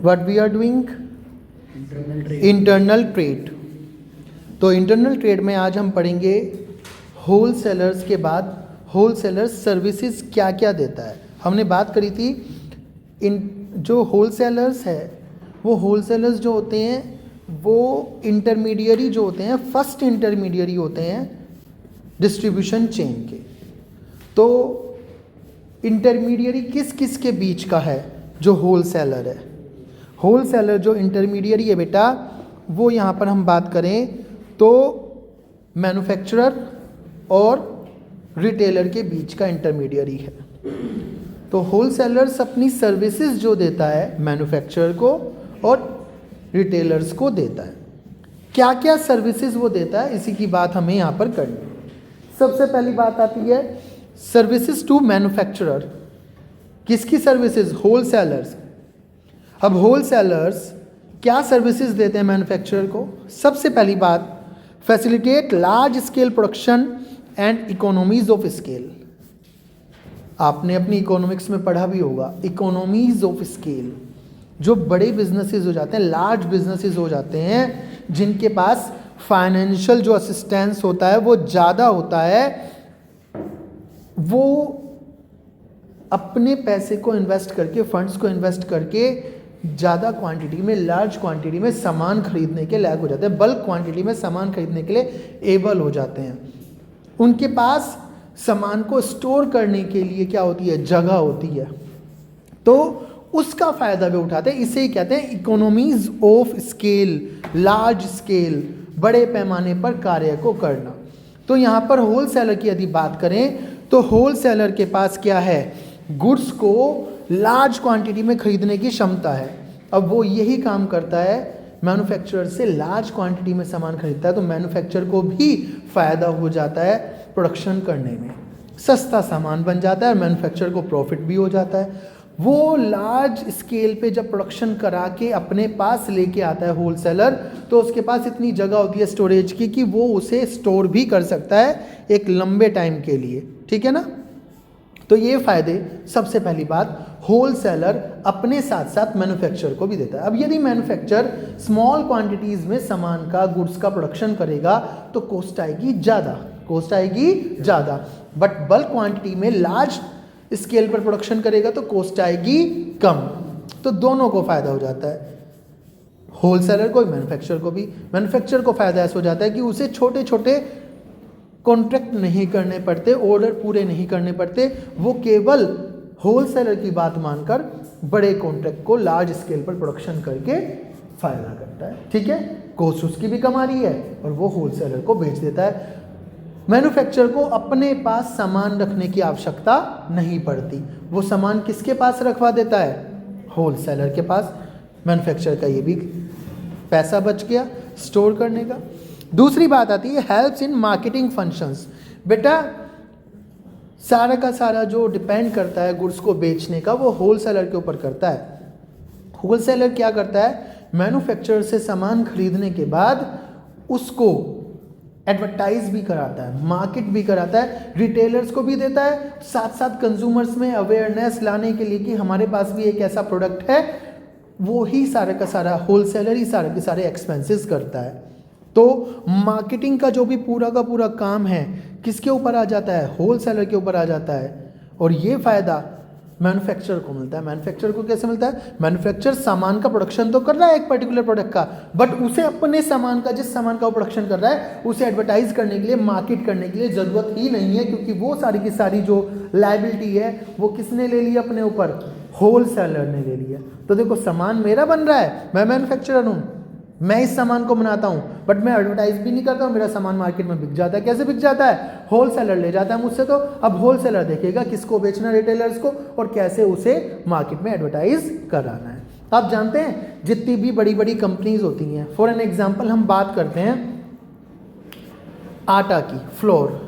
What we are doing? Internal trade. Internal trade. तो internal trade में आज हम पढ़ेंगे होल सेलर्स के बाद होल सेलर्स सर्विसेज क्या क्या देता है। हमने बात करी थी इन जो होल सेलर्स है वो होल सेलर्स जो होते हैं वो इंटरमीडियरी जो होते हैं, फर्स्ट इंटरमीडियरी होते हैं डिस्ट्रीब्यूशन चेन के। तो इंटरमीडियरी किस किस के बीच का है? जो होल सेलर है, होल सेलर जो इंटरमीडियरी है बेटा, वो यहाँ पर हम बात करें तो मैन्युफैक्चरर और रिटेलर के बीच का इंटरमीडियरी है। तो होल सेलर्स अपनी सर्विसेज जो देता है मैन्युफैक्चरर को और रिटेलर्स को देता है। क्या क्या सर्विसेज वो देता है, इसी की बात हमें यहाँ पर करनी है। सबसे पहली बात आती है सर्विसेज टू मैन्युफैक्चरर। किसकी सर्विसेज? Wholesalers. अब होल सेलर्स क्या सर्विसेज देते हैं मैन्युफैक्चरर को? सबसे पहली बात, facilitate large scale production and economies of scale. आपने अपनी इकोनॉमिक्स में पढ़ा भी होगा, इकोनॉमीज ऑफ स्केल। जो बड़े बिजनेसेस हो जाते हैं, लार्ज बिजनेसेस हो जाते हैं, जिनके पास फाइनेंशियल जो असिस्टेंस होता है वो ज़्यादा होता है, वो अपने पैसे को इन्वेस्ट करके, फंड्स को इन्वेस्ट करके ज़्यादा क्वांटिटी में, लार्ज क्वांटिटी में सामान खरीदने के लायक हो जाते हैं, बल्क क्वांटिटी में सामान खरीदने के लिए एबल हो जाते हैं। उनके पास सामान को स्टोर करने के लिए क्या होती है? जगह होती है। तो उसका फ़ायदा भी उठाते हैं। इसे ही कहते हैं economies of scale, large scale, बड़े पैमाने पर कार्य को करना। तो यहाँ पर होल सेलर की यदि बात करें तो होल सेलर के पास क्या है? गुड्स को लार्ज क्वांटिटी में खरीदने की क्षमता है। अब वो यही काम करता है, मैन्युफैक्चरर से लार्ज क्वांटिटी में सामान खरीदता है, तो मैन्युफैक्चरर को भी फ़ायदा हो जाता है प्रोडक्शन करने में, सस्ता सामान बन जाता है, मैन्युफैक्चरर को प्रॉफिट भी हो जाता है। वो लार्ज स्केल पे जब प्रोडक्शन करा के अपने पास लेके आता है होल सेलर, तो उसके पास इतनी जगह होती है स्टोरेज की कि वो उसे स्टोर भी कर सकता है एक लंबे टाइम के लिए। ठीक है ना? तो ये फ़ायदे, सबसे पहली बात, होल सेलर अपने साथ साथ मैन्युफैक्चरर को भी देता है। अब यदि मैन्युफैक्चरर स्मॉल क्वांटिटीज़ में सामान का, गुड्स का प्रोडक्शन करेगा तो कॉस्ट आएगी ज़्यादा, कॉस्ट आएगी ज़्यादा। बट बल्क क्वांटिटी में लार्ज स्केल पर प्रोडक्शन करेगा तो कॉस्ट आएगी कम। तो दोनों को फ़ायदा हो जाता है, होल सेलर को, मैन्युफैक्चरर को भी। मैन्युफैक्चरर को फ़ायदा ऐसा हो जाता है कि उसे छोटे छोटे कॉन्ट्रैक्ट नहीं करने पड़ते, ऑर्डर पूरे नहीं करने पड़ते, वो केवल होल सेलर की बात मानकर बड़े कॉन्ट्रैक्ट को लार्ज स्केल पर प्रोडक्शन करके फ़ायदा करता है। ठीक है? कॉस्ट उसकी भी कम आ रही है और वो होल सेलर को बेच देता है। मैन्युफैक्चरर को अपने पास सामान रखने की आवश्यकता नहीं पड़ती, वो सामान किसके पास रखवा देता है? होल सेलर के पास। मैन्युफैक्चरर का ये भी पैसा बच गया स्टोर करने का। दूसरी बात आती है हेल्प्स इन मार्केटिंग फंक्शंस। बेटा सारा का सारा जो डिपेंड करता है गुड्स को बेचने का, वो होल सेलर के ऊपर करता है। होल सेलर क्या करता है? मैन्युफैक्चरर से सामान खरीदने के बाद उसको एडवर्टाइज भी कराता है, मार्केट भी कराता है, रिटेलर्स को भी देता है, साथ साथ कंज्यूमर्स में अवेयरनेस लाने के लिए कि हमारे पास भी एक ऐसा प्रोडक्ट है। वो ही सारा का सारा होल सेलर ही सारे के सारे एक्सपेंसेस करता है। तो मार्केटिंग का जो भी पूरा का पूरा काम है किसके ऊपर आ जाता है? होल सेलर के ऊपर आ जाता है। और ये फ़ायदा मैन्युफैक्चरर को मिलता है। मैन्युफैक्चरर को कैसे मिलता है? मैन्युफैक्चरर सामान का प्रोडक्शन तो कर रहा है एक पर्टिकुलर प्रोडक्ट का, बट उसे अपने सामान का, जिस सामान का वो प्रोडक्शन कर रहा है, उसे एडवर्टाइज करने के लिए, मार्केट करने के लिए ज़रूरत ही नहीं है, क्योंकि वो सारी की सारी जो लायबिलिटी है वो किसने ले ली अपने ऊपर? होल सेलर ने ले लिया। तो देखो, सामान मेरा बन रहा है, मैं मैन्युफैक्चरर हूँ, मैं इस सामान को बनाता हूँ, बट मैं एडवर्टाइज भी नहीं करता हूँ, मेरा सामान मार्केट में बिक जाता है। कैसे बिक जाता है? होल सेलर ले जाता है मुझसे। तो अब होल सेलर देखेगा किसको बेचना, रिटेलर्स को, और कैसे उसे मार्केट में एडवर्टाइज कराना है। आप जानते हैं जितनी भी बड़ी बड़ी कंपनीज होती हैं, फॉर एन एग्जाम्पल हम बात करते हैं आटा की, फ्लोर,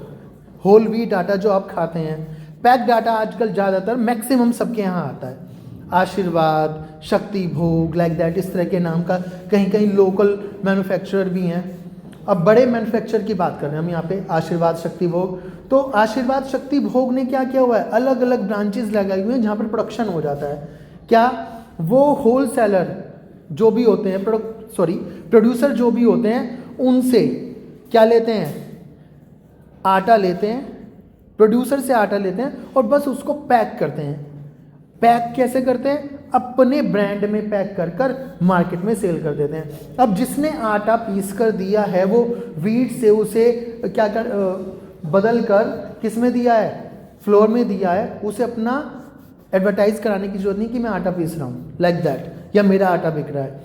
होल व्हीट आटा जो आप खाते हैं, पैक्ड आटा आजकल ज़्यादातर मैक्सिमम सबके यहाँ आता है। आशीर्वाद, शक्ति भोग, लाइक दैट, इस तरह के नाम का कहीं कहीं लोकल मैन्युफैक्चरर भी हैं। अब बड़े मैन्युफैक्चरर की बात कर रहे हैं हम यहाँ पे, आशीर्वाद, शक्ति भोग। तो आशीर्वाद, शक्ति भोग ने क्या किया हुआ है? अलग अलग ब्रांचेस लगाई हुई हैं जहाँ पर प्रोडक्शन हो जाता है। क्या वो होल सेलर जो भी होते हैं, प्रोड्यूसर जो भी होते हैं, उनसे क्या लेते हैं, आटा लेते हैं, प्रोड्यूसर से आटा लेते हैं और बस उसको पैक करते हैं। पैक कैसे करते हैं? अपने ब्रांड में पैक कर कर मार्केट में सेल कर देते हैं। अब जिसने आटा पीस कर दिया है वो वीट से उसे क्या कर बदल कर किस में दिया है, फ्लोर में दिया है, उसे अपना एडवर्टाइज कराने की जरूरत नहीं कि मैं आटा पीस रहा हूँ, लाइक दैट, या मेरा आटा बिक रहा है।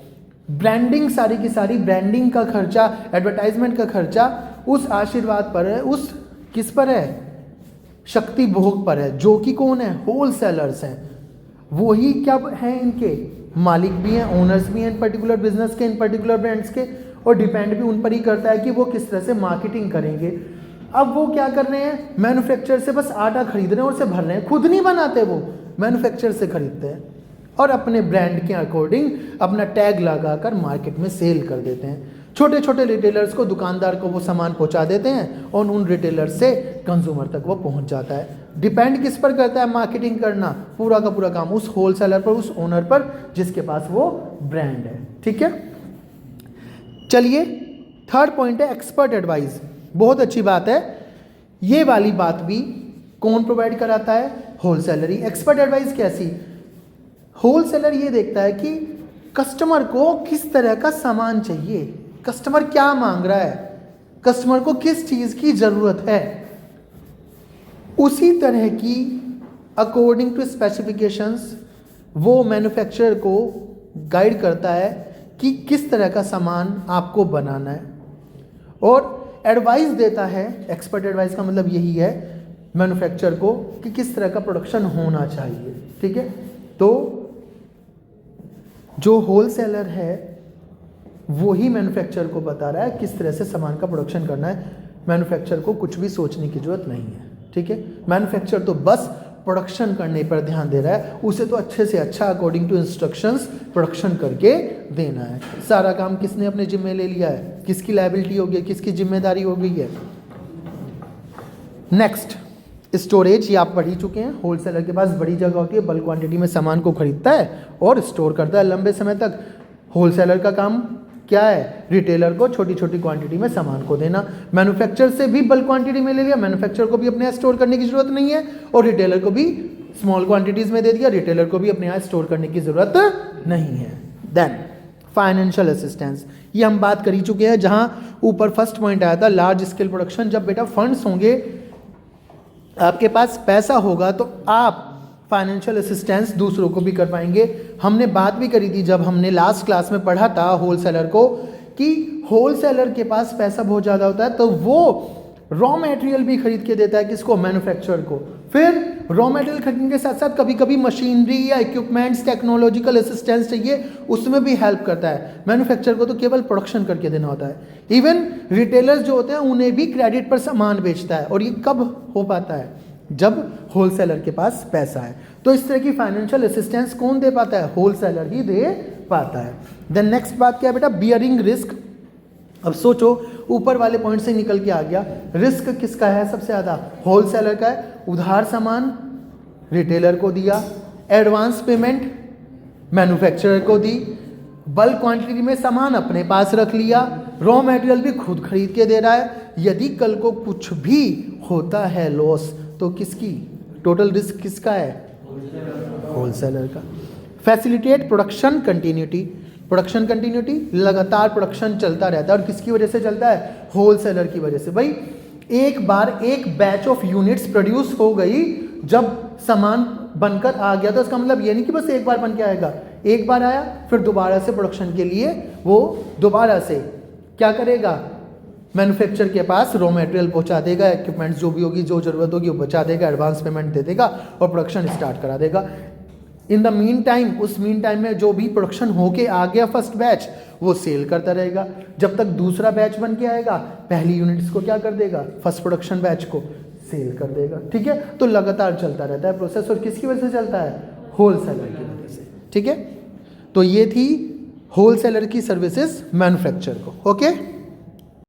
ब्रांडिंग सारी की सारी, ब्रांडिंग का खर्चा, एडवर्टाइजमेंट का खर्चा उस आशीर्वाद पर है, उस किस पर है, शक्ति भोग पर है, जो कि कौन है, होल सेलर्स हैं। वही क्या हैं, इनके मालिक भी हैं, ओनर्स भी हैं इन पर्टिकुलर बिजनेस के, इन पर्टिकुलर ब्रांड्स के, और डिपेंड भी उन पर ही करता है कि वो किस तरह से मार्केटिंग करेंगे। अब वो क्या कर रहे हैं, मैन्युफैक्चरर से बस आटा खरीद रहे हैं और उसे भर रहे हैं, खुद नहीं बनाते, वो मैन्युफैक्चरर से खरीदते हैं और अपने ब्रांड के अकॉर्डिंग अपना टैग लगाकर मार्केट में सेल कर देते हैं। छोटे छोटे रिटेलर्स को, दुकानदार को वो सामान पहुंचा देते हैं और उन रिटेलर से कंज्यूमर तक वो पहुंच जाता है। डिपेंड किस पर करता है मार्केटिंग करना, पूरा का पूरा काम उस होलसेलर पर, उस ओनर पर जिसके पास वो ब्रांड है। ठीक है, चलिए थर्ड पॉइंट है एक्सपर्ट एडवाइस। बहुत अच्छी बात है, ये वाली बात भी कौन प्रोवाइड कराता है, होलसेलर ही। एक्सपर्ट एडवाइस कैसी, होलसेलर ये देखता है कि कस्टमर को किस तरह का सामान चाहिए, कस्टमर क्या मांग रहा है, कस्टमर को किस चीज़ की ज़रूरत है, उसी तरह की अकॉर्डिंग टू स्पेसिफिकेशंस वो मैन्युफैक्चरर को गाइड करता है कि किस तरह का सामान आपको बनाना है और एडवाइस देता है। एक्सपर्ट एडवाइस का मतलब यही है मैन्युफैक्चरर को कि किस तरह का प्रोडक्शन होना चाहिए। ठीक है, तो जो होलसेलर है वो ही मैन्युफैक्चरर को बता रहा है किस तरह से सामान का प्रोडक्शन करना है। मैन्युफैक्चरर को कुछ भी सोचने की जरूरत नहीं है। ठीक है, मैन्युफैक्चरर तो बस प्रोडक्शन करने पर ध्यान दे रहा है, उसे तो अच्छे से अच्छा अकॉर्डिंग टू इंस्ट्रक्शंस प्रोडक्शन करके देना है। सारा काम किसने अपने जिम्मे ले लिया है, किसकी लायबिलिटी हो गई, किसकी जिम्मेदारी हो गई है। नेक्स्ट, स्टोरेज, ये आप पढ़ ही चुके हैं। होलसेलर के पास बड़ी जगह होती है, बल्क क्वांटिटी में सामान को खरीदता है और स्टोर करता है लंबे समय तक। होलसेलर का काम क्या है, रिटेलर को छोटी छोटी क्वांटिटी में सामान को देना। मैन्युफैक्चरर से भी बल्क क्वांटिटी में ले लिया, मैन्युफैक्चरर को भी अपने यहाँ स्टोर करने की जरूरत नहीं है, और रिटेलर को भी स्मॉल क्वांटिटीज में दे दिया, रिटेलर को भी अपने यहाँ स्टोर करने की जरूरत नहीं है। देन फाइनेंशियल असिस्टेंस, ये हम बात कर ही चुके हैं। जहाँ ऊपर फर्स्ट पॉइंट आया था लार्ज स्केल प्रोडक्शन, जब बेटा फंड्स होंगे, आपके पास पैसा होगा तो आप फाइनेंशियल असिस्टेंस दूसरों को भी कर पाएंगे। हमने बात भी करी थी जब हमने लास्ट क्लास में पढ़ा था होलसेलर को, कि होलसेलर के पास पैसा बहुत ज़्यादा होता है तो वो रॉ मटेरियल भी खरीद के देता है किसको, मैन्युफैक्चरर को। फिर रॉ मटेरियल खरीदने के साथ साथ कभी कभी मशीनरी या इक्विपमेंट्स, टेक्नोलॉजिकल असिस्टेंस चाहिए, उसमें भी हेल्प करता है। मैन्युफैक्चरर को तो केवल प्रोडक्शन करके देना होता है। इवन रिटेलर्स जो होते हैं उन्हें भी क्रेडिट पर सामान बेचता है, और ये कब हो पाता है, जब होलसेलर के पास पैसा है। तो इस तरह की फाइनेंशियल असिस्टेंस कौन दे पाता है, होलसेलर ही दे पाता है। देन नेक्स्ट बात क्या है बेटा, बियरिंग रिस्क। अब सोचो, ऊपर वाले पॉइंट से निकल के आ गया, रिस्क किसका है सबसे ज़्यादा, होलसेलर का है। उधार सामान रिटेलर को दिया, एडवांस पेमेंट मैन्युफैक्चरर को दी, बल्क क्वांटिटी में सामान अपने पास रख लिया, रॉ मटेरियल भी खुद खरीद के दे रहा है। यदि कल को कुछ भी होता है लॉस, तो किसकी टोटल रिस्क किसका है, होलसेलर का। Facilitate production continuity, production continuity, लगातार प्रोडक्शन चलता रहता है, और किसकी वजह से चलता है, होलसेलर की वजह से। भाई एक बार एक बैच ऑफ यूनिट्स प्रोड्यूस हो गई, जब सामान बनकर आ गया, तो इसका मतलब ये नहीं कि बस एक बार बन के आएगा, एक बार आया फिर दोबारा से प्रोडक्शन के लिए वो दोबारा से क्या करेगा, मैन्युफैक्चरर के पास रॉ मटेरियल पहुंचा देगा, इक्विपमेंट्स जो भी होगी, जो जरूरत होगी वो बचा देगा, एडवांस पेमेंट दे देगा और प्रोडक्शन स्टार्ट करा देगा। इन द मीन टाइम, उस मीन टाइम में जो भी प्रोडक्शन होके आ गया फर्स्ट बैच, वो सेल करता रहेगा। जब तक दूसरा बैच बन के आएगा, पहली यूनिट्स को क्या कर देगा, फर्स्ट प्रोडक्शन बैच को सेल कर देगा। ठीक है, तो लगातार चलता रहता है प्रोसेस, और किसकी वजह से चलता है, होलसेलर की वजह से। ठीक है, तो ये थी होलसेलर की सर्विसेज मैन्युफैक्चरर को। ओके।